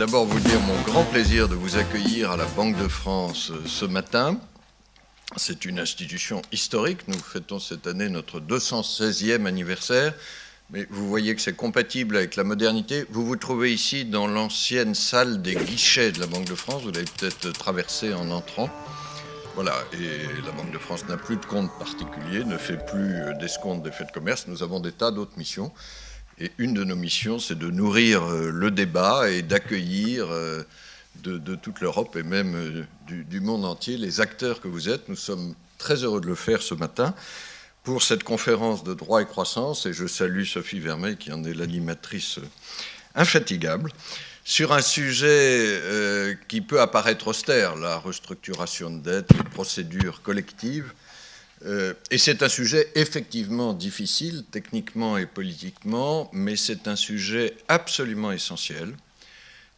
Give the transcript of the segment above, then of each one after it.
d'abord vous dire mon grand plaisir de vous accueillir à la Banque de France ce matin. C'est une institution historique. Nous fêtons cette année notre 216e anniversaire. Mais vous voyez que c'est compatible avec la modernité. Vous vous trouvez ici dans l'ancienne salle des guichets de la Banque de France. Vous l'avez peut-être traversé en entrant. Voilà, et la Banque de France n'a plus de compte particulier, ne fait plus d'escompte des faits de commerce. Nous avons des tas d'autres missions. Et une de nos missions, c'est de nourrir le débat et d'accueillir de toute l'Europe et même du monde entier les acteurs que vous êtes. Nous sommes très heureux de le faire ce matin pour cette conférence de droit et croissance. Et je salue Sophie Vermeil, qui en est l'animatrice infatigable, sur un sujet qui peut apparaître austère, la restructuration de dette, les procédures collectives. Et c'est un sujet effectivement difficile, techniquement et politiquement, mais c'est un sujet absolument essentiel.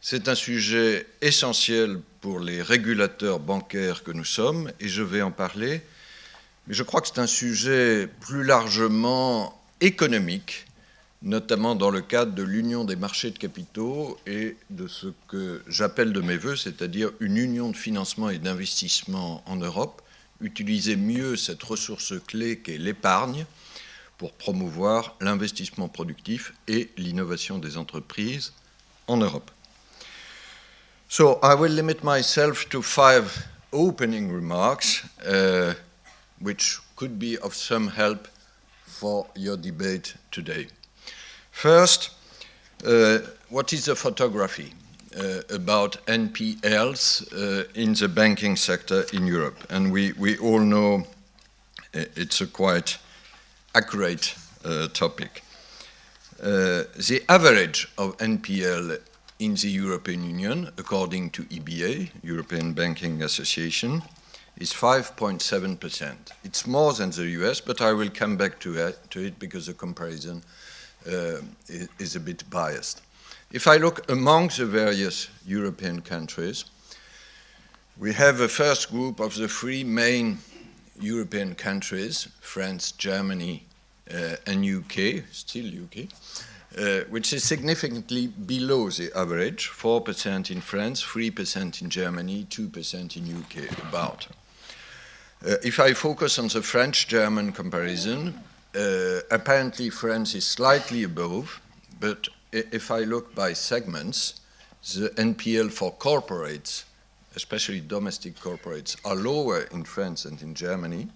C'est un sujet essentiel pour les régulateurs bancaires que nous sommes, et je vais en parler. Mais je crois que c'est un sujet plus largement économique, notamment dans le cadre de l'union des marchés de capitaux et de ce que j'appelle de mes voeux, c'est-à-dire une union de financement et d'investissement en Europe, utiliser mieux cette ressource clé qu'est l'épargne pour promouvoir l'investissement productif et l'innovation des entreprises en Europe. So I will limit myself to 5 opening remarks, which could be of some help for your debate today. First, what is the photography about NPLs in the banking sector in Europe? And we all know it's a quite accurate topic. The average of NPL in the European Union, according to EBA, European Banking Association, is 5.7%. It's more than the US, but I will come back to it because the comparison is a bit biased. If I look among the various European countries, we have a first group of the 3 main European countries, France, Germany, and UK, still UK, which is significantly below the average, 4% in France, 3% in Germany, 2% in UK, about. If I focus on the French-German comparison, apparently France is slightly above, but if I look by segments, the NPL for corporates, especially domestic corporates, are lower in France than in Germany.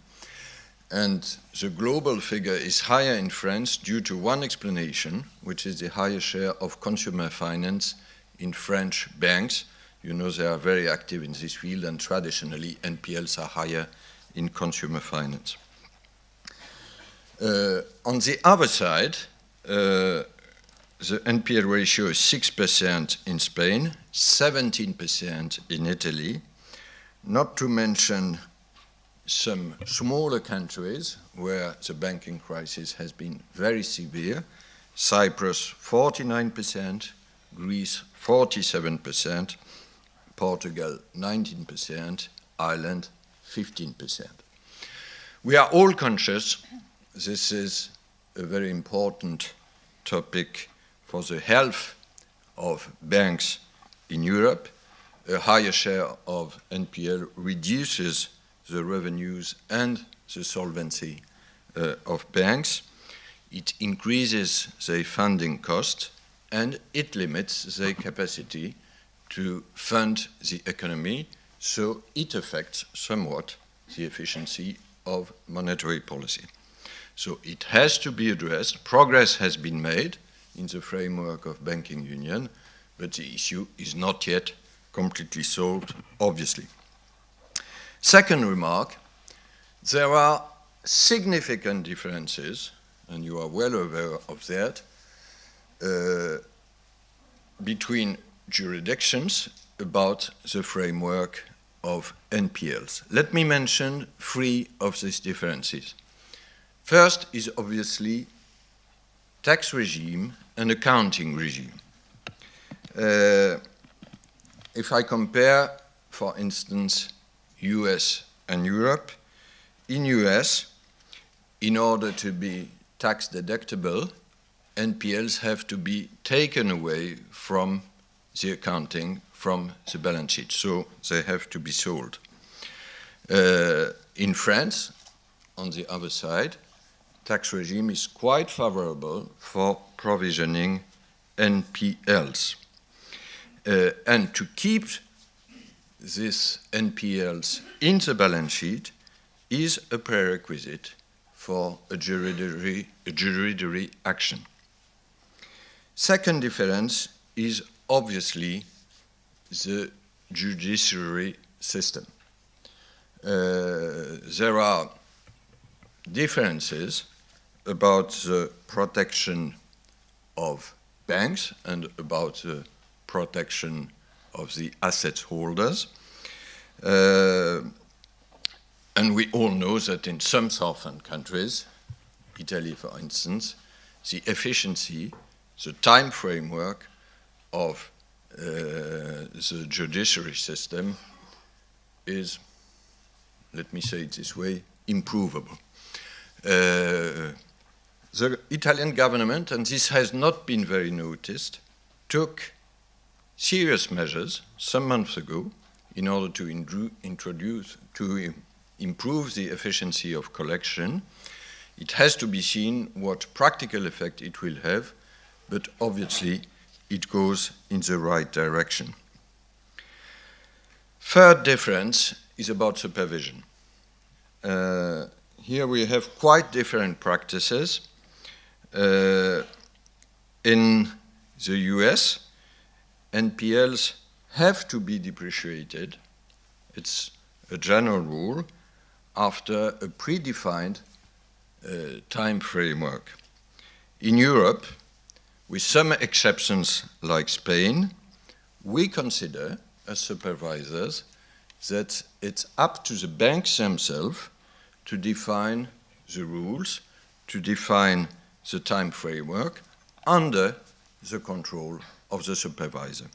And the global figure is higher in France due to one explanation, which is the higher share of consumer finance in French banks. You know they are very active in this field, and traditionally NPLs are higher in consumer finance. On the other side, the NPL ratio is 6% in Spain, 17% in Italy, not to mention some smaller countries where the banking crisis has been very severe. Cyprus, 49%, Greece, 47%, Portugal, 19%, Ireland, 15%. We are all conscious this is a very important topic for the health of banks in Europe. A higher share of NPL reduces the revenues and the solvency of banks. It increases their funding cost, and it limits their capacity to fund the economy, so it affects somewhat the efficiency of monetary policy. So it has to be addressed. Progress has been made in the framework of banking union, but the issue is not yet completely solved, obviously. Second remark, there are significant differences, and you are well aware of that, between jurisdictions about the framework of NPLs. Let me mention 3 of these differences. First is obviously tax regime and accounting regime. If I compare, for instance, US and Europe, in US, in order to be tax deductible, NPLs have to be taken away from the accounting from the balance sheet, so they have to be sold. In France, on the other side, tax regime is quite favorable for provisioning NPLs. And to keep these NPLs in the balance sheet is a prerequisite for a juridictory action. Second difference is obviously the judiciary system. There are differences about the protection of banks and about the protection of the asset holders. And we all know that in some southern countries, Italy for instance, the efficiency, the time framework of the judiciary system is, let me say it this way, improvable. The Italian government, and this has not been very noticed, took serious measures some months ago in order to improve the efficiency of collection. It has to be seen what practical effect it will have, but obviously it goes in the right direction. Third difference is about supervision. Here we have quite different practices. In the US, NPLs have to be depreciated. It's a general rule after a predefined time framework. In Europe, with some exceptions like Spain, we consider as supervisors that it's up to the banks themselves to define the rules, to define the time framework under the control of the supervisor.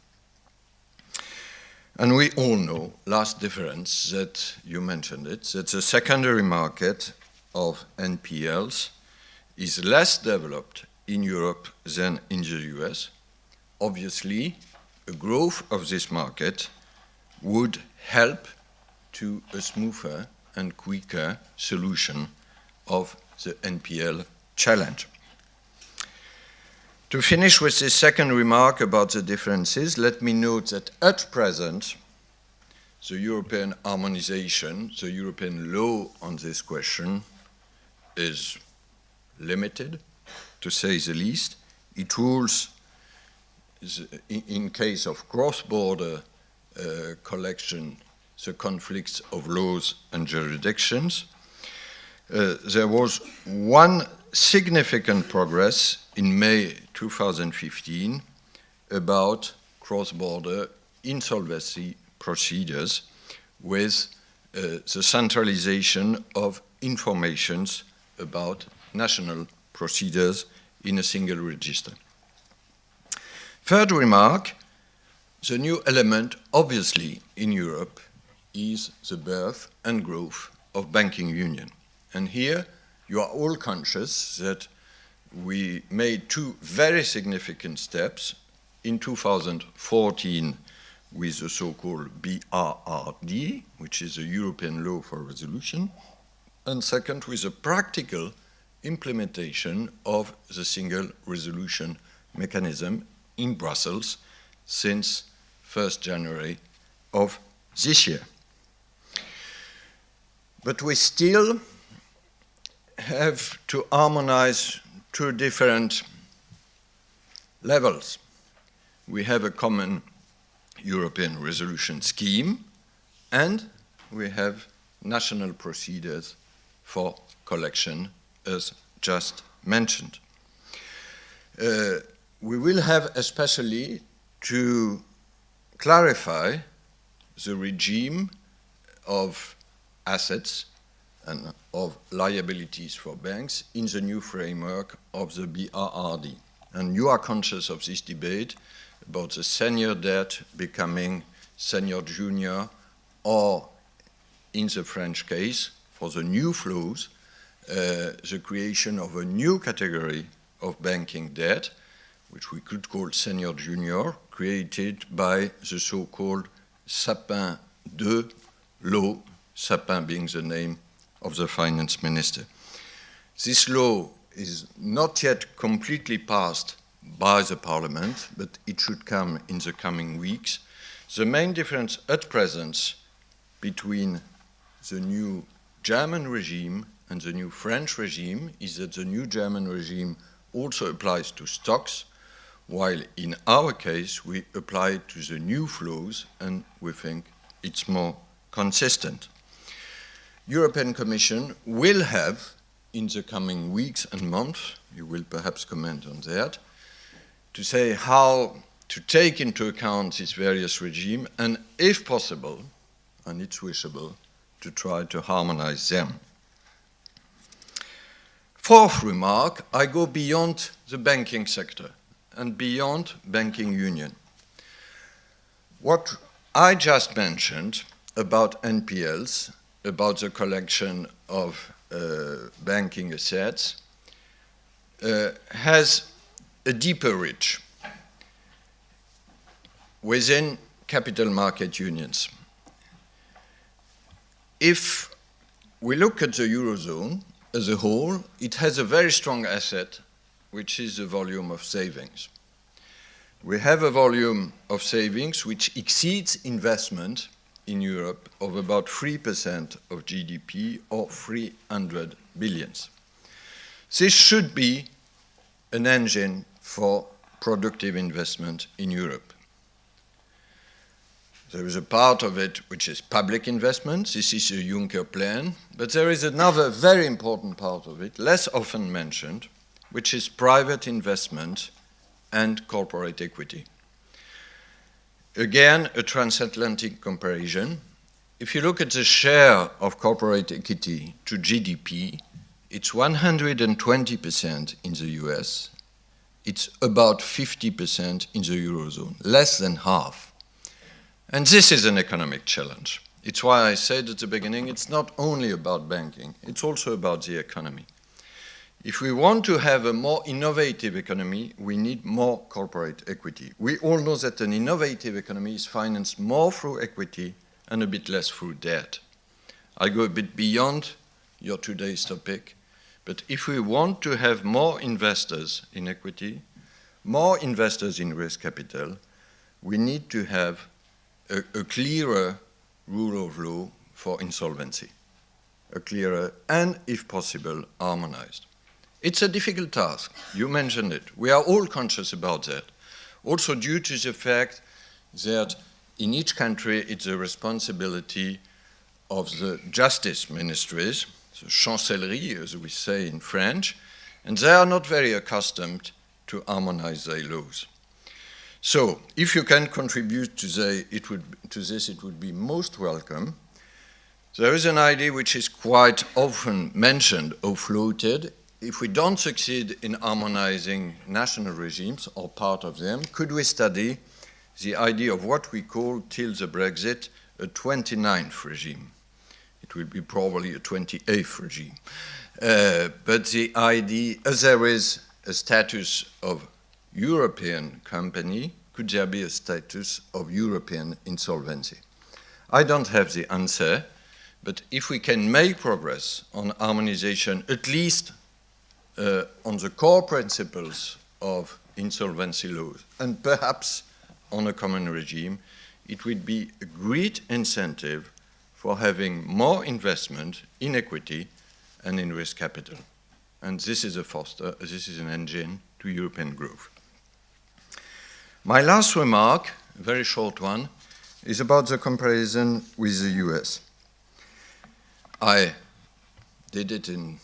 And we all know, last difference, that you mentioned it, that the secondary market of NPLs is less developed in Europe than in the US. Obviously, a growth of this market would help to a smoother and quicker solution of the NPL challenge. To finish with this second remark about the differences, let me note that at present, the European harmonization, the European law on this question is limited, to say the least. It rules in case of cross-border collection, the conflicts of laws and jurisdictions. There was one significant progress in May 2015 about cross-border insolvency procedures with the centralization of informations about national procedures in a single register. Third remark, the new element obviously in Europe is the birth and growth of banking union. And here you are all conscious that we made two very significant steps in 2014 with the so-called BRRD, which is a European law for resolution, and second with the practical implementation of the single resolution mechanism in Brussels since 1st January of this year. But we still have to harmonize two different levels. We have a common European resolution scheme, and we have national procedures for collection, as just mentioned. We will have especially to clarify the regime of assets and of liabilities for banks in the new framework of the BRRD. And you are conscious of this debate about the senior debt becoming senior junior, or in the French case, for the new flows, the creation of a new category of banking debt, which we could call senior junior, created by the so-called Sapin II law, Sapin being the name of the finance minister. This law is not yet completely passed by the parliament, but it should come in the coming weeks. The main difference at present between the new German regime and the new French regime is that the new German regime also applies to stocks, while in our case we apply it to the new flows, and we think it's more consistent. European Commission will have, in the coming weeks and months, you will perhaps comment on that, to say how to take into account this various regime, and if possible, and it's wishable, to try to harmonize them. Fourth remark, I go beyond the banking sector and beyond banking union. What I just mentioned about NPLs, about the collection of banking assets, has a deeper reach within capital market unions. If we look at the Eurozone as a whole, it has a very strong asset, which is the volume of savings. We have a volume of savings which exceeds investment in Europe of about 3% of GDP, or 300 billion. This should be an engine for productive investment in Europe. There is a part of it which is public investment. This is a Juncker plan. But there is another very important part of it, less often mentioned, which is private investment and corporate equity. Again, a transatlantic comparison. If you look at the share of corporate equity to GDP, it's 120% in the US. It's about 50% in the Eurozone, less than half. And this is an economic challenge. It's why I said at the beginning, it's not only about banking, it's also about the economy. If we want to have a more innovative economy, we need more corporate equity. We all know that an innovative economy is financed more through equity and a bit less through debt. I go a bit beyond your today's topic, but if we want to have more investors in equity, more investors in risk capital, we need to have a clearer rule of law for insolvency, a clearer and, if possible, harmonized. It's a difficult task. You mentioned it. We are all conscious about that. Also due to the fact that in each country it's a responsibility of the justice ministries, the chancellerie, as we say in French, and they are not very accustomed to harmonize their laws. So, if you can contribute to this, it would be most welcome. There is an idea which is quite often mentioned or floated. If we don't succeed in harmonizing national regimes, or part of them, could we study the idea of what we call, till the Brexit, a 29th regime? It will be probably a 28th regime. But the idea, as there is a status of European company, could there be a status of European insolvency? I don't have the answer, but if we can make progress on harmonization, at least on the core principles of insolvency laws, and perhaps on a common regime, it would be a great incentive for having more investment in equity and in risk capital. And this is an engine to European growth. My last remark, a very short one, is about the comparison with the US. I did it in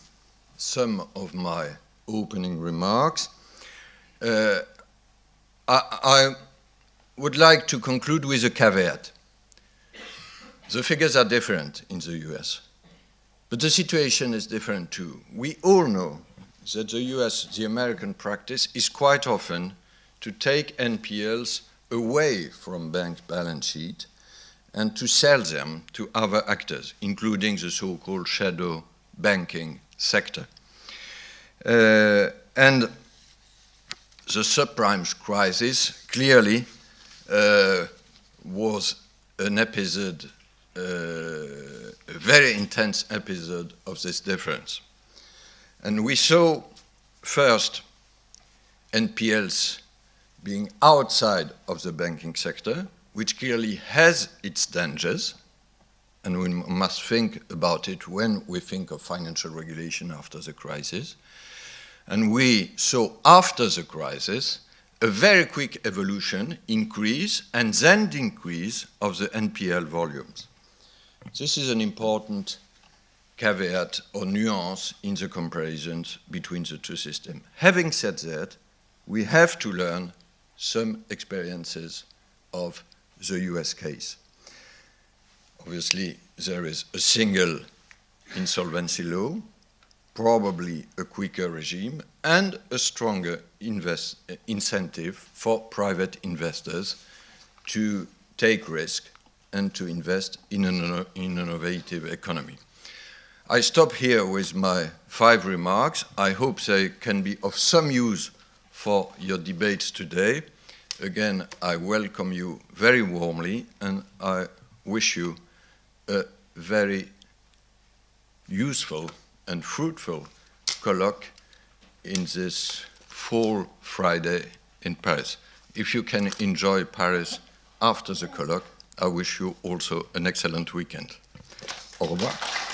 some of my opening remarks. I would like to conclude with a caveat. The figures are different in the US, but the situation is different too. We all know that the US, the American practice, is quite often to take NPLs away from bank balance sheet and to sell them to other actors, including the so-called shadow banking sector. And the subprime crisis clearly was an episode, a very intense episode of this difference. And we saw first NPLs being outside of the banking sector, which clearly has its dangers, and we must think about it when we think of financial regulation after the crisis. And we saw after the crisis a very quick evolution, increase, and then decrease of the NPL volumes. This is an important caveat or nuance in the comparisons between the two systems. Having said that, we have to learn some experiences of the US case. Obviously, there is a single insolvency law, probably a quicker regime, and a stronger incentive for private investors to take risk and to invest in an innovative economy. I stop here with my 5 remarks. I hope they can be of some use for your debates today. Again, I welcome you very warmly, and I wish you a very useful and fruitful colloque in this fall Friday in Paris. If you can enjoy Paris after the colloque, I wish you also an excellent weekend. Au revoir.